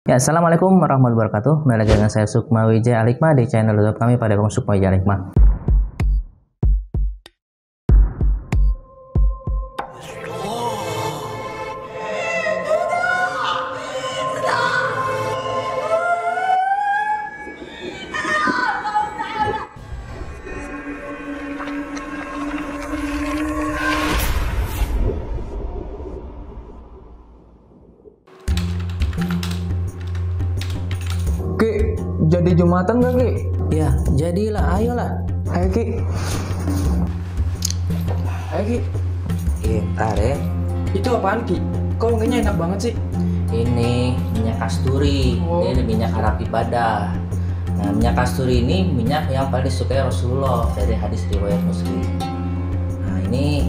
Ya, assalamualaikum warahmatullahi wabarakatuh. Kembali lagi dengan saya Sukma Wijaya Alikma di channel YouTube kami pada Sukma Wijaya Alikma. Ki, jadi Jumatan gak Ki? Ya, jadilah, ayolah. Ayo Ki. Ayo Ki. Ntar ya. Itu apaan Ki? Kok wanginya enak banget sih? Ini minyak kasturi. Oh. Ini minyak Arab ibadah. Nah, minyak kasturi ini minyak yang paling disukai Rasulullah dari hadis riwayat Muslim. Nah, ini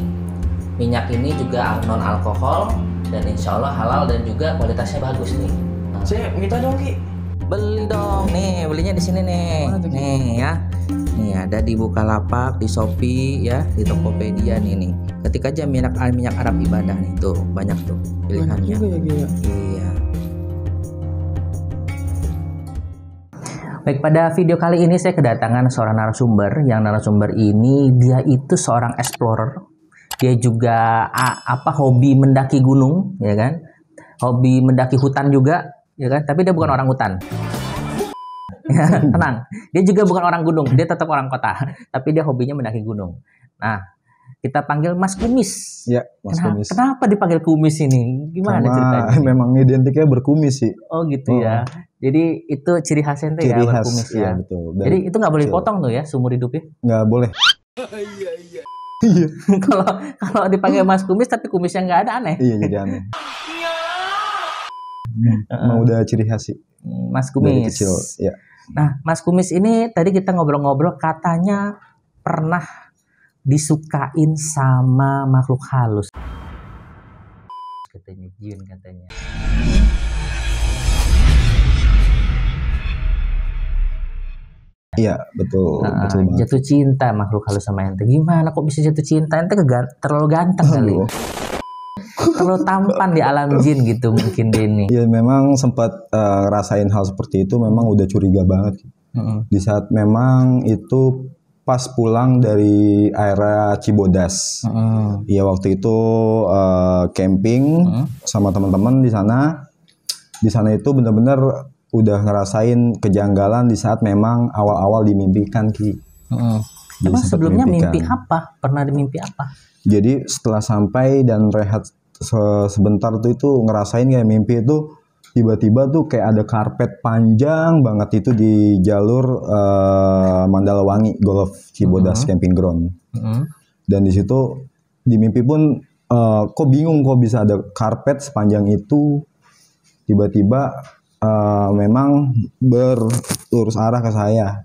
minyak ini juga non alkohol dan insya Allah halal dan juga kualitasnya bagus nih. Nah, Saya minta dong Ki. beli dong, nih belinya di sini nih. Mana tuh, Ki? Nih ya, nih ada di Bukalapak, di Shopee ya, di Tokopedia nih. Ketik aja minyak Arab ibadah nih, tuh banyak tuh Banyak pilihannya. juga ya Ki ya. Iya. Baik, pada video kali ini saya kedatangan seorang narasumber. Yang narasumber ini dia itu seorang explorer. Dia juga hobi mendaki gunung, ya kan? Hobi mendaki hutan juga, ya kan? Tapi dia bukan orang hutan. Ya, tenang, dia juga bukan orang gunung, dia tetap orang kota, tapi dia hobinya mendaki gunung. Nah, kita panggil Mas Kumis. Ya, Mas Kumis. Kenapa dipanggil Kumis ini? Gimana Karena ceritanya? memang identiknya berkumis sih. Oh gitu ya. Jadi itu ciri khasnya itu ya, Ciri khas, berkumis ya ya. betul. Jadi itu nggak boleh kecil. dipotong tuh ya, seumur hidupnya. Nggak boleh. Kalau kalau dipanggil Mas Kumis tapi kumisnya nggak ada, aneh. Iya, jadi aneh. Emang udah ciri khas sih Mas dari Kumis. kecil. Ya. Nah, Mas Kumis ini tadi kita ngobrol-ngobrol katanya pernah disukain sama makhluk halus. Katanya jin katanya. Iya, betul, betul banget. Jatuh cinta makhluk halus sama ente. Gimana kok bisa jatuh cinta? Ente terlalu ganteng kali. Aduh. Terlalu tampan di alam jin gitu mungkin dia ini. Iya, memang sempat ngerasain hal seperti itu, memang udah curiga banget. Di saat memang itu pas pulang dari area Cibodas. Iya, waktu itu camping sama teman-teman di sana. Di sana itu benar-benar udah ngerasain kejanggalan di saat memang awal-awal dimimpikan Ki. Jadi Emang sempat sebelumnya dimimpikan. mimpi apa? Pernah dimimpi apa? Jadi setelah sampai dan rehat sebentar tuh itu ngerasain kayak mimpi itu tiba-tiba tuh kayak ada karpet panjang banget itu di jalur Mandalawangi Golf Cibodas Camping Ground. Dan di situ di mimpi pun kok bingung kok bisa ada karpet sepanjang itu, tiba-tiba memang berlurus arah ke saya.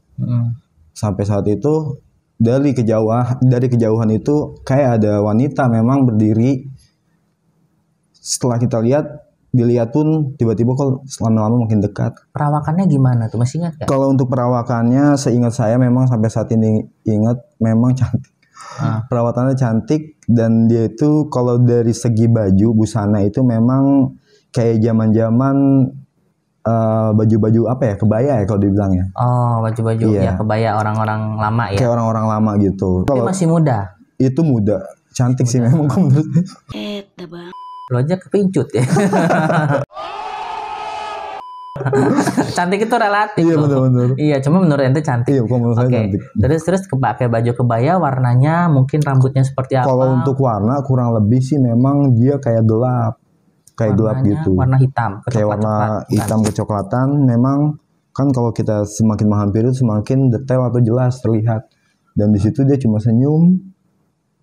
Sampai saat itu dari kejauhan itu kayak ada wanita memang berdiri. Setelah kita dilihat pun tiba-tiba kok lama-lama makin dekat. Perawakannya gimana tuh? Masih ingat gak? Kalau untuk perawakannya seingat saya memang sampai saat ini ingat memang cantik. Perawatannya cantik dan dia itu kalau dari segi baju busana itu memang kayak zaman-zaman baju-baju apa ya, kebaya ya kalau dibilangnya. Oh, baju-baju ya Iya. kebaya orang-orang lama ya. Kayak orang-orang lama gitu. Dia Kalau masih muda. itu muda, cantik sih memang kalau menurut saya. Lo aja kepincut ya. Cantik itu relatif Iya, loh. betul-betul. Iya, cuma menurut ente cantik. Iya, kalau menurut saya Oke. cantik. Terus pakai baju kebaya, warnanya mungkin rambutnya seperti apa? Kalau untuk warna kurang lebih sih memang dia kayak gelap. Kayak gelap Warnanya gitu. warna hitam, Kayak warna kecoklat-coklat, hitam kecoklatan. Memang kan kalau kita semakin menghampiri semakin detail atau jelas terlihat. Dan di situ dia cuma senyum,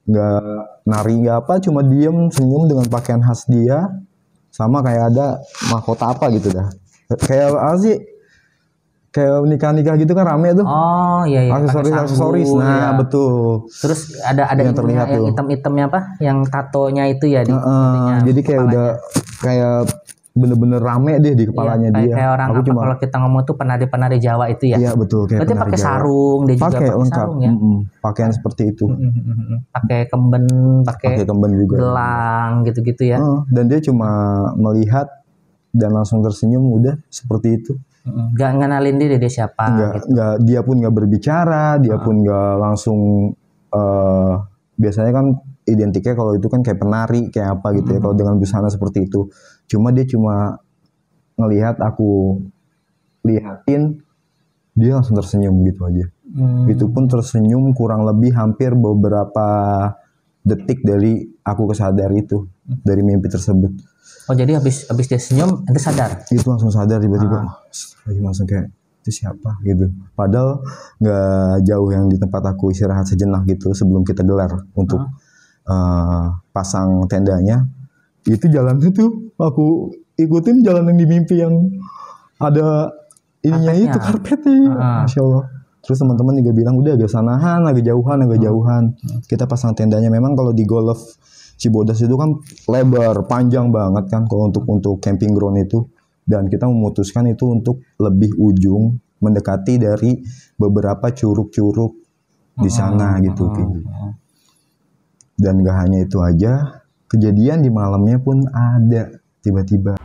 nggak nari nggak apa, cuma diem senyum dengan pakaian khas dia, sama kayak ada mahkota apa gitu dah. Kayak apa sih? Kayak nikah gitu kan rame tuh. Oh iya iya. pakai Aksesoris. sanggul, Nah, ya. betul. Terus ada Yang ininya, terlihat yang tuh. item-itemnya apa? Yang tatonya itu ya di ininya, Jadi kayak kepalanya. udah kayak bener-bener rame deh di kepalanya Iya, dia. kayak orang Aku apa cuma kalau kita ngomong tuh penari-penari Jawa itu ya. iya betul kayak Berarti penari pakai Jawa. sarung, dia juga Pakai pakai lengkap. sarung ya. Pakaian seperti itu. Pakai kemben, pakai Pakai kemben juga. gelang gitu-gitu ya. Dan dia cuma melihat dan langsung tersenyum, udah seperti itu. Nggak ngenalin diri dia siapa gitu. Nggak, dia pun nggak berbicara, dia pun nggak langsung, biasanya kan identiknya kalau itu kan kayak penari kayak apa gitu ya, kalau dengan busana seperti itu. Cuma dia cuma ngelihat aku lihatin, dia langsung tersenyum gitu aja. Itu pun tersenyum kurang lebih hampir beberapa detik dari aku kesadar itu, dari mimpi tersebut. Oh jadi habis dia senyum ente sadar? Itu langsung sadar tiba-tiba, langsung kayak itu siapa gitu. Padahal nggak jauh yang di tempat aku istirahat sejenak gitu sebelum kita gelar untuk pasang tendanya. Itu jalannya tuh aku ikutin jalan yang di mimpi yang ada ininya itu karpetnya. Masya Allah. Terus teman-teman juga bilang udah agak sanahan, agak jauhan. Kita pasang tendanya. Memang kalau di golf Cibodas itu kan lebar, panjang banget kan kalau untuk camping ground itu. Dan kita memutuskan itu untuk lebih ujung, mendekati dari beberapa curug-curug di sana gitu. Dan gak hanya itu aja, kejadian di malamnya pun ada tiba-tiba.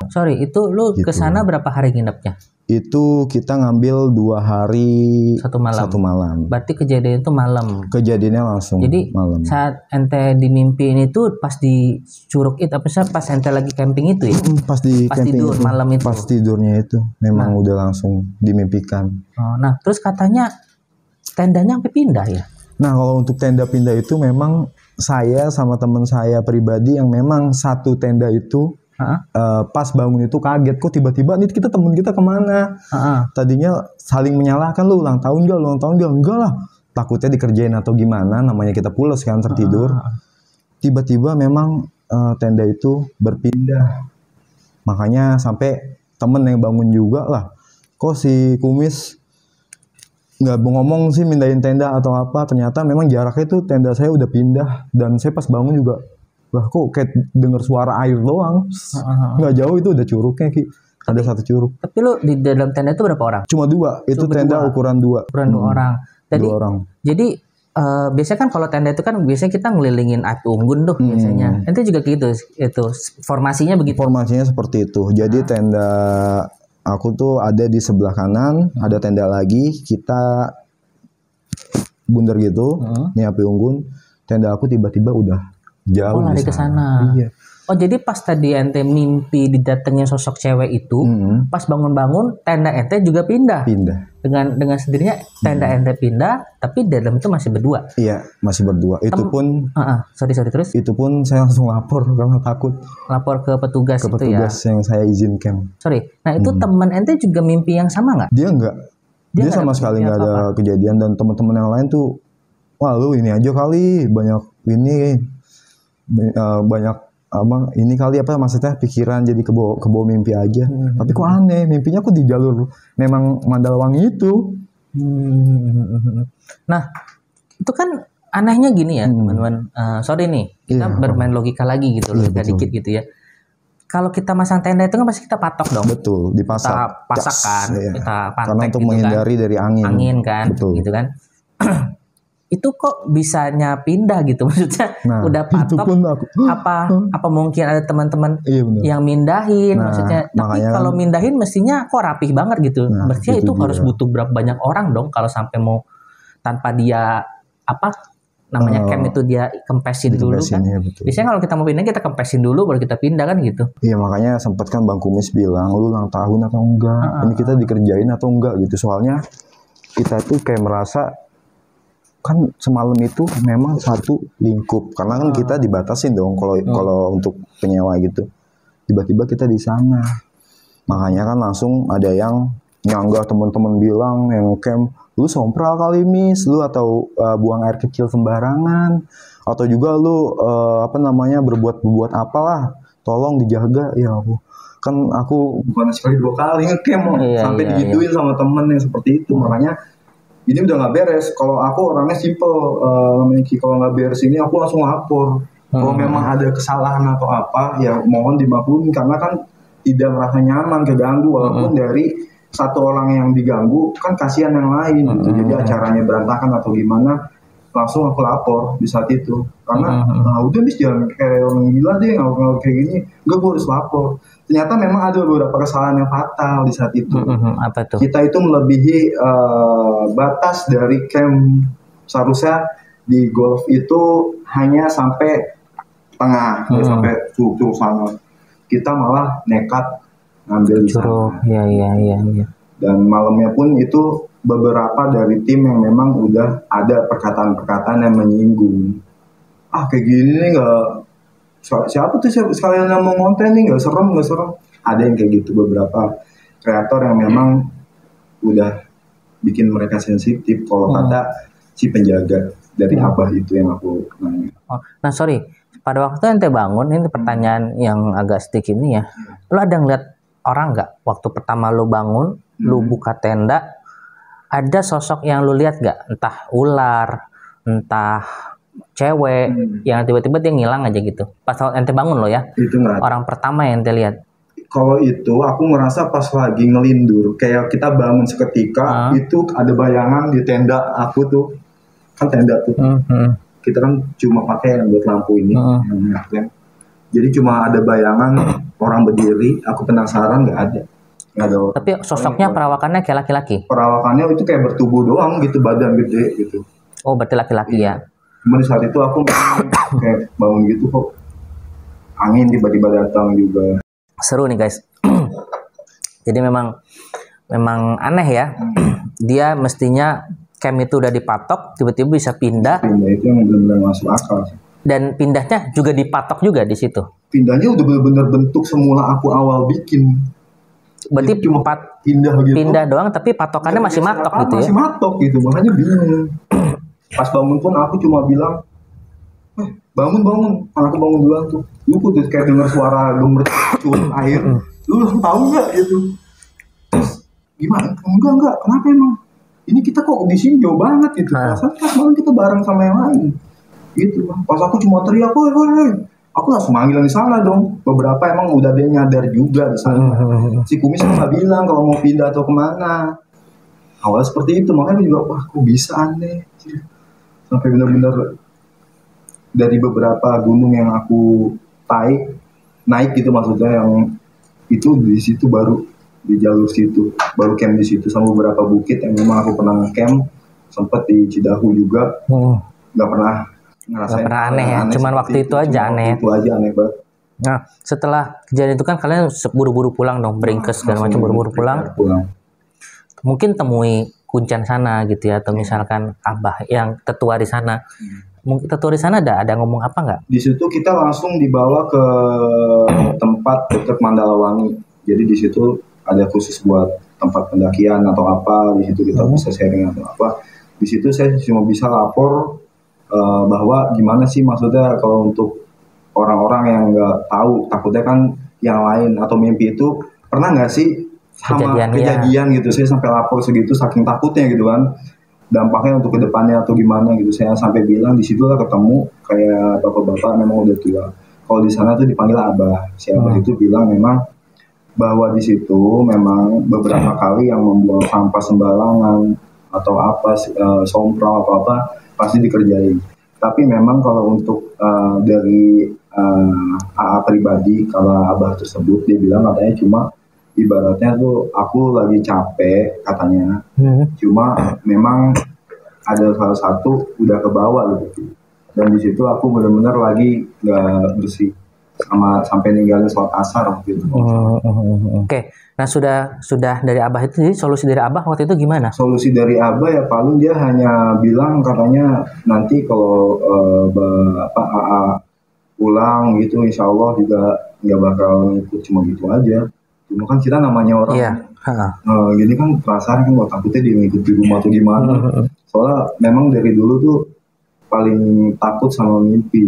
Sorry, itu lu Gitu. kesana berapa hari nginepnya? Itu kita ngambil 2 hari 1 malam. 1 malam. Berarti kejadian itu malam. Kejadiannya langsung Jadi malam. saat ente dimimpiin itu pas di curug itu, apa sih, pas ente lagi camping itu ya? Pas di Pas camping tidur itu, malam itu. pas tidurnya itu memang udah langsung dimimpikan. Oh, nah terus katanya tendanya sampai pindah ya? Nah kalau untuk tenda pindah itu memang saya sama teman saya pribadi yang memang satu tenda itu pas bangun itu kaget, kok tiba-tiba nih kita temen kita kemana? Tadinya saling menyalahkan, lu ulang tahun gak? Enggak lah, takutnya dikerjain atau gimana, namanya kita pules kan tertidur. Tiba-tiba memang tenda itu berpindah, makanya sampai temen yang bangun juga lah, kok si Kumis nggak ngomong sih mindahin tenda atau apa. Ternyata memang jaraknya itu tenda saya udah pindah, dan saya pas bangun juga lah kok kayak denger suara air doang. Nggak jauh itu udah curugnya Ki. Ada satu curug. Tapi lu di dalam tenda itu berapa orang? Cuma 2. Itu tenda ukuran 2. Ukuran 2 orang. Jadi 2 orang. Jadi biasanya kan kalau tenda itu kan biasanya kita ngelilingin api unggun tuh biasanya. Itu juga gitu, itu formasinya begitu. Formasinya seperti itu. Jadi tenda aku tuh ada di sebelah kanan, ada tenda lagi, kita bundar gitu, nih api unggun. Tenda aku tiba-tiba udah jauh lari ke sana. Iya. Oh jadi pas tadi ente mimpi didatengnya sosok cewek itu, pas bangun-bangun tenda ente juga pindah. Dengan sendirinya tenda ente pindah, tapi dalam itu masih berdua. Iya, masih berdua. Itu pun sorry terus. Itu pun saya langsung lapor karena takut. Lapor ke petugas itu ya. Ke petugas yang saya izinkan. Sorry. Nah, itu teman ente juga mimpi yang sama nggak? Dia enggak. Dia sama sekali nggak ada kejadian, dan teman-teman yang lain tuh, wah lu ini aja kali, banyak ini kali apa maksudnya pikiran jadi kebawa mimpi aja. Tapi kok aneh, mimpinya kok di jalur memang Mandalawangi itu. Nah, itu kan anehnya gini ya, teman-teman. Sorry nih, kita bermain logika lagi gitu, logika dikit gitu ya. Kalau kita masang tenda itu kan pasti kita patok dong. Betul, dipasak. Kita pasak kan, kita pantek. Karena untuk gitu menghindari kan. dari angin. Angin kan, gitu kan. Itu kok bisanya pindah gitu, maksudnya udah patok apa mungkin ada teman-teman yang mindahin, maksudnya. Tapi kalau mindahin mestinya kok rapih banget gitu. Berarti itu harus butuh berapa banyak orang dong kalau sampai mau tanpa dia namanya camp itu dia kempesin dulu kan. Ya, biasanya kalau kita mau pindah kita kempesin dulu baru kita pindah kan gitu. Iya, makanya sempat kan Bang Kumis bilang lu ulang tahun atau enggak, ini kita dikerjain atau enggak gitu. Soalnya kita tuh kayak merasa kan semalam itu memang satu lingkup, karena kan kita dibatasin dong kalau untuk penyewa gitu. Tiba-tiba kita di sana, makanya kan langsung ada yang nyanggah, teman-teman bilang yang camp, lu sompral kali Miss, lu atau buang air kecil sembarangan, atau juga lu berbuat apalah, tolong dijaga. Ya kan aku bukan sekali 2 kali ngecamp sampai digituin sama temen yang seperti itu. Makanya ini udah nggak beres. Kalau aku orangnya simple, kalau nggak beres ini aku langsung lapor. Kalau memang ada kesalahan atau apa, ya mohon dimaklumi, karena kan tidak merasa nyaman, keganggu, walaupun dari satu orang yang diganggu kan kasihan yang lain gitu. Jadi acaranya berantakan atau gimana, langsung aku lapor di saat itu karena udah bis jangan kayak orang gila deh ngawur kayak gini, gue harus lapor. Ternyata memang ada beberapa kesalahan yang fatal di saat itu. Apa tuh? Kita itu melebihi batas dari camp. Seharusnya di golf itu hanya sampai tengah, sampai curug sana. Kita malah nekat ngambil di sana. Iya. Dan malamnya pun itu beberapa dari tim yang memang udah ada perkataan-perkataan yang menyinggung. Kayak gini nih nggak, siapa tuh sekalian yang mau ngonten nih nggak serem. Ada yang kayak gitu, beberapa kreator yang memang udah bikin mereka sensitif kalau kata si penjaga dari Abah itu yang aku nanya. Nah sorry, pada waktu ente bangun, ini pertanyaan yang agak sedikit ini ya, lo ada ngeliat orang nggak waktu pertama lo bangun, lo buka tenda, ada sosok yang lo lihat nggak, entah ular, entah cewek, yang tiba-tiba dia ngilang aja gitu, pas ente bangun lo ya, Itu nggak ada. orang pertama yang ente lihat. Kalau itu aku ngerasa pas lagi ngelindur, kayak kita bangun seketika, itu ada bayangan di tenda aku tuh, kan tenda tuh, kita kan cuma pakai yang buat lampu ini, jadi cuma ada bayangan orang berdiri, aku penasaran nggak ada. Tapi sosoknya perawakannya kayak laki-laki. Perawakannya itu kayak bertubuh doang gitu, badan gede gitu. Oh berarti laki-laki ya. Cuma di saat itu aku kayak bangun gitu kok angin tiba-tiba datang juga. Seru nih guys. Jadi memang aneh ya. Dia mestinya camp itu udah dipatok, tiba-tiba bisa pindah. Pindah itu yang benar-benar masuk akal. Dan pindahnya juga dipatok juga di situ. Pindahnya udah benar-benar bentuk semula aku awal bikin. Berarti cuma pindah gitu. Pindah doang tapi patokannya masih matok gitu ya. Masih matok gitu, makanya bingung. Pas bangun pun aku cuma bilang, bangun. Aku bangun duluan tuh. Lu udah kayak dengar suara gemercik air. Lu tahu nggak itu? Terus gimana? Enggak. Kenapa emang? Ini kita kok di sini jauh banget gitu. Perasaan pas malam kita bareng sama yang lain. Gitu. Pas aku cuma teriak, woi. Aku langsung manggil di sana dong. Beberapa emang udah dia nyadar juga di sana. Si Kumis nggak bilang kalau mau pindah atau kemana. Awalnya seperti itu, makanya juga wah kok bisa aneh. Sampai benar-benar dari beberapa gunung yang aku naik gitu maksudnya, yang itu di situ baru di jalur situ, baru camp di situ, sama beberapa bukit yang memang aku pernah camp, sempet di Cidahu juga, nggak pernah ngerasain. Nggak pernah aneh ya, cuman waktu itu aja aneh. Itu aja aneh banget. Nah setelah kejadian itu kan kalian buru-buru pulang dong, beringkes segala macam, buru-buru pulang. Mungkin temui Kuncen sana gitu ya, atau misalkan Abah yang tetua di sana. Mungkin tetua di sana ada ngomong apa nggak? Di situ kita langsung dibawa ke tempat dekat Mandalawangi. Jadi di situ ada khusus buat tempat pendakian atau apa. Di situ kita bisa sharing atau apa. Di situ saya cuma bisa lapor bahwa gimana sih maksudnya kalau untuk orang-orang yang nggak tahu, takutnya kan yang lain atau mimpi itu pernah nggak sih sama kejadian gitu. Saya sampai lapor segitu saking takutnya gitu kan, dampaknya untuk kedepannya atau gimana gitu. Saya sampai bilang di situ lah ketemu kayak bapak-bapak memang udah tua. Kalau di sana tuh dipanggil Abah. Si Abah itu bilang memang bahwa di situ memang beberapa kali yang membuang sampah sembarangan atau apa sompral atau apa pasti dikerjain. Tapi memang kalau untuk dari AA pribadi, kalau Abah tersebut dia bilang katanya cuma ibaratnya tuh aku lagi capek katanya, cuma memang ada salah satu udah ke bawah gitu, dan di situ aku benar-benar lagi nggak bersih sampai ninggalin sholat asar gitu. Oke. Nah sudah dari Abah itu, jadi solusi dari Abah waktu itu gimana? Solusi dari Abah ya paling dia hanya bilang katanya nanti kalau AA pulang gitu, insya Allah juga nggak bakal ngikut, cuma gitu aja. Cuma kan kita namanya orang, gini kan perasaan kan takutnya dia ngikut di rumah atau gimana. Soalnya memang dari dulu tuh paling takut sama mimpi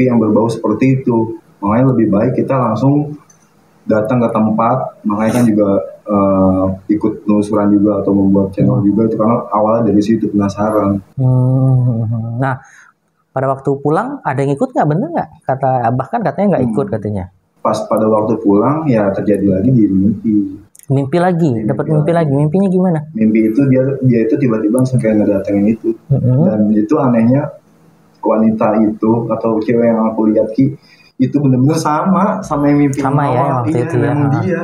yang berbau seperti itu. Makanya lebih baik kita langsung datang ke tempat. Makanya kan juga ikut penelusuran juga atau membuat channel juga itu karena awalnya dari situ penasaran. Nah pada waktu pulang ada yang ikut nggak, bener nggak? Kata Abah kan katanya nggak ikut katanya. Pas pada waktu pulang ya terjadi lagi di mimpi. Mimpi lagi, dapat mimpi lagi. Mimpinya gimana? Mimpi itu dia itu tiba-tiba langsung kayak ngedatengin itu. Dan itu anehnya wanita itu atau cewek yang aku lihat Ki itu bener-bener sama yang mimpi Sama ya awal. yang waktu itu ya. Memang dia.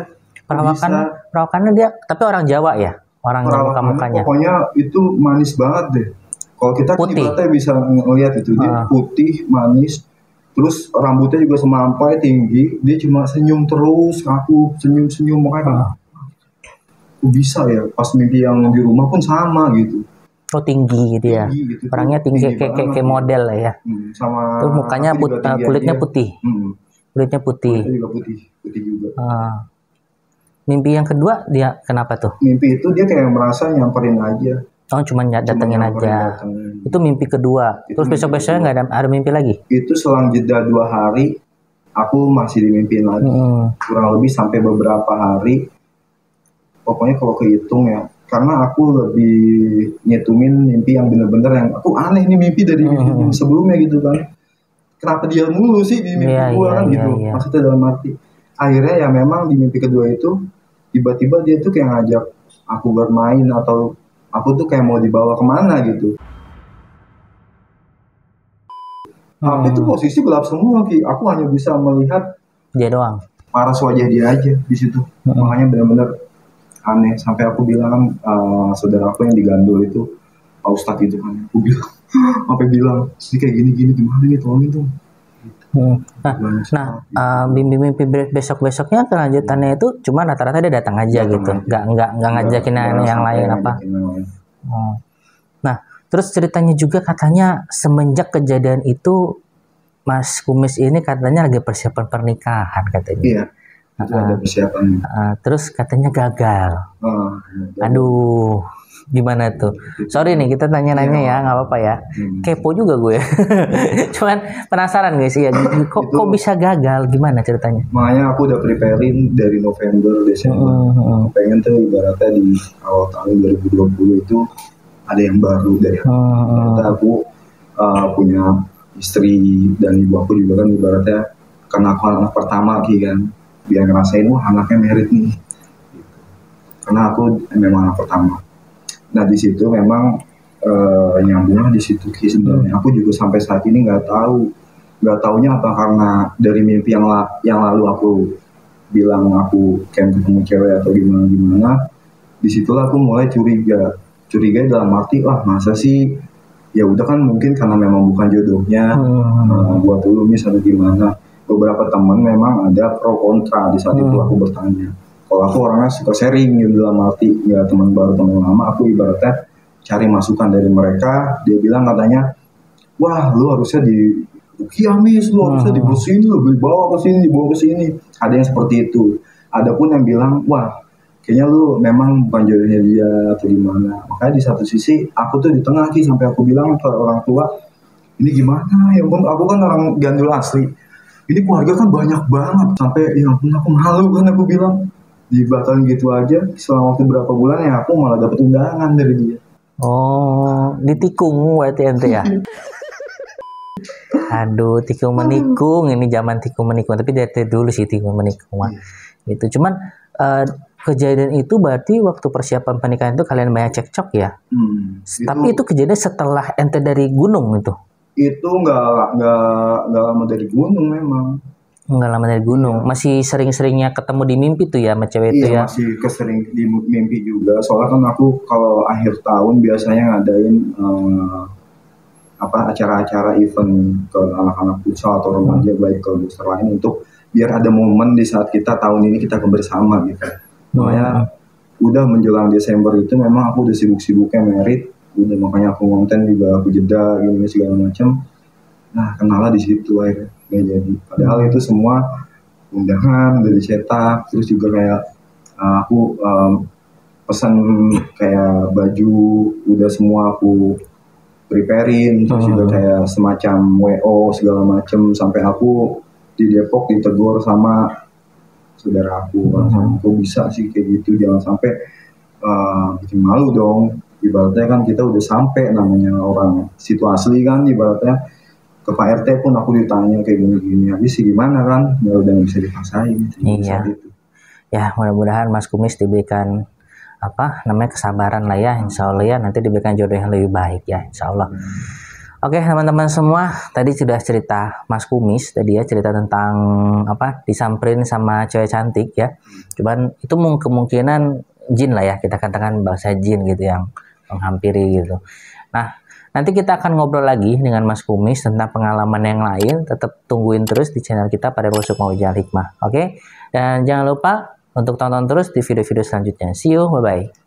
Perawakannya dia, tapi orang Jawa ya, orang yang muka-mukanya. Pokoknya itu manis banget deh. Kalau kita ibaratnya bisa ngelihat itu dia putih, manis, terus rambutnya juga semampai tinggi, dia cuma senyum terus, aku senyum makanya bisa ya pas mimpi yang di rumah pun sama gitu. Oh tinggi gitu ya, gitu, orangnya tinggi kayak model lah ya. Sama terus mukanya kulitnya putih. Kulitnya putih. Kulitnya juga putih juga. Mimpi yang kedua dia kenapa tuh? Mimpi itu dia kayak merasa nyamperin aja. Oh cuma datengin aja. Itu mimpi kedua. Terus besok-besoknya nggak ada mimpi lagi? Itu selang jeda 2 hari, aku masih dimimpiin lagi. Kurang lebih sampai beberapa hari. Pokoknya kalau kehitung ya, karena aku lebih ngitungin mimpi yang bener-bener yang aku aneh nih mimpi dari mimpi sebelumnya gitu kan. Kenapa dia mulu sih di mimpi gua kan gitu. Maksudnya dalam arti. Akhirnya ya memang di mimpi kedua itu tiba-tiba dia tuh kayak ngajak aku bermain atau aku tuh kayak mau dibawa kemana gitu. Tapi itu posisi gelap semua Ki. Aku hanya bisa melihat dia doang. Paras wajah dia aja di situ. Makanya benar-benar aneh sampai aku bilang saudara aku yang digandul itu Pak Ustadz itu kan aku bilang sampai bilang ini kayak gini gimana nih tolongin tuh. Mimpi besok-besoknya kelanjutannya itu cuma rata-rata dia datang aja gitu, nggak ngajakin yang lain apa. Nah terus ceritanya juga katanya semenjak kejadian itu Mas Kumis ini katanya lagi persiapan pernikahan katanya. Iya. Ada persiapan. Terus katanya gagal. Aduh, gimana tuh? Sorry nih kita tanya-nanya ya, nggak apa-apa ya. Kepo juga gue. Cuman penasaran guys ya. Kok bisa gagal? Gimana ceritanya? Makanya aku udah preparein dari November, Desember. Pengen tuh ibaratnya di awal tahun 2020 itu ada yang baru dari aku. Aku punya istri dan ibu aku juga kan ibaratnya karena aku anak pertama kan. Biar ngerasain anaknya merit nih gitu. Karena aku memang anak pertama. Nah di situ memang nyambungnya di situ sebenarnya. Aku juga sampai saat ini nggak taunya apa karena dari mimpi yang lalu aku bilang aku kayak ketemu cewek atau gimana. Disitulah aku mulai curiga dalam arti masa sih ya udah kan mungkin karena memang bukan jodohnya buat dulu misalnya gimana. Beberapa teman memang ada pro kontra di saat itu aku bertanya. Kalau aku orangnya suka sharing gitu dalam arti ya teman baru teman lama aku ibaratnya cari masukan dari mereka. Dia bilang katanya, wah lu harusnya di Kiamis, lu harusnya dibersihin, lu dibawa ke sini. Ada yang seperti itu. Ada pun yang bilang, wah kayaknya lu memang bukan jodohnya dia atau gimana. Makanya di satu sisi aku tuh di tengah sampai aku bilang ke orang tua, ini gimana ya pun aku kan orang gandul asli. Ini keluarga kan banyak banget sampai ya ampun aku malu kan aku bilang dibatalin gitu aja selama waktu berapa bulan ya aku malah dapet undangan dari dia. Oh ditikung berarti ente ya. Aduh tikung menikung ini zaman tikung menikung tapi dari dulu sih tikung menikung gitu cuman kejadian itu berarti waktu persiapan pernikahan itu kalian banyak cekcok ya. Tapi itu kejadian setelah ente dari gunung itu. Itu nggak lama dari gunung memang. Nggak lama dari gunung. Masih sering-seringnya ketemu di mimpi tuh ya sama cewek itu ya? Masih kesering di mimpi juga. Soalnya kan aku kalau akhir tahun biasanya ngadain acara-acara event ke anak-anak futsal atau remaja baik ke booster lain untuk biar ada momen di saat kita tahun ini kita bersama gitu. Makanya udah menjelang Desember itu memang aku udah sibuk-sibuknya merit. Udah makanya aku konten juga aku jeda gini segala macam. Nah kenalah di situ akhirnya nggak jadi. Padahal itu semua undangan udah dicetak. Terus juga kayak aku pesan kayak baju udah semua aku preparein. Terus juga kayak semacam WO segala macam sampai aku di Depok ditegur sama saudara aku. Kok bisa sih kayak gitu, jangan sampai bikin malu dong. Ibaratnya kan kita udah sampai namanya orang situ asli kan ibaratnya ke Pak RT pun aku ditanya kayak gini-gini habis sih gimana kan ya udah nggak bisa dipaksain iya. gitu. Ya mudah-mudahan Mas Kumis diberikan apa namanya kesabaran lah ya, insya Allah ya, nanti diberikan jodoh yang lebih baik ya, insya Allah. Oke teman-teman semua, tadi sudah cerita Mas Kumis tadi ya, cerita tentang apa disamperin sama cewek cantik ya. Cuman itu kemungkinan jin lah ya, kita katakan bahasa jin gitu yang menghampiri gitu. Nah nanti kita akan ngobrol lagi dengan Mas Kumis tentang pengalaman yang lain. Tetap tungguin terus di channel kita pada Busuk Mawijal Hikmah. Oke, dan jangan lupa untuk tonton terus di video-video selanjutnya. See you, bye bye.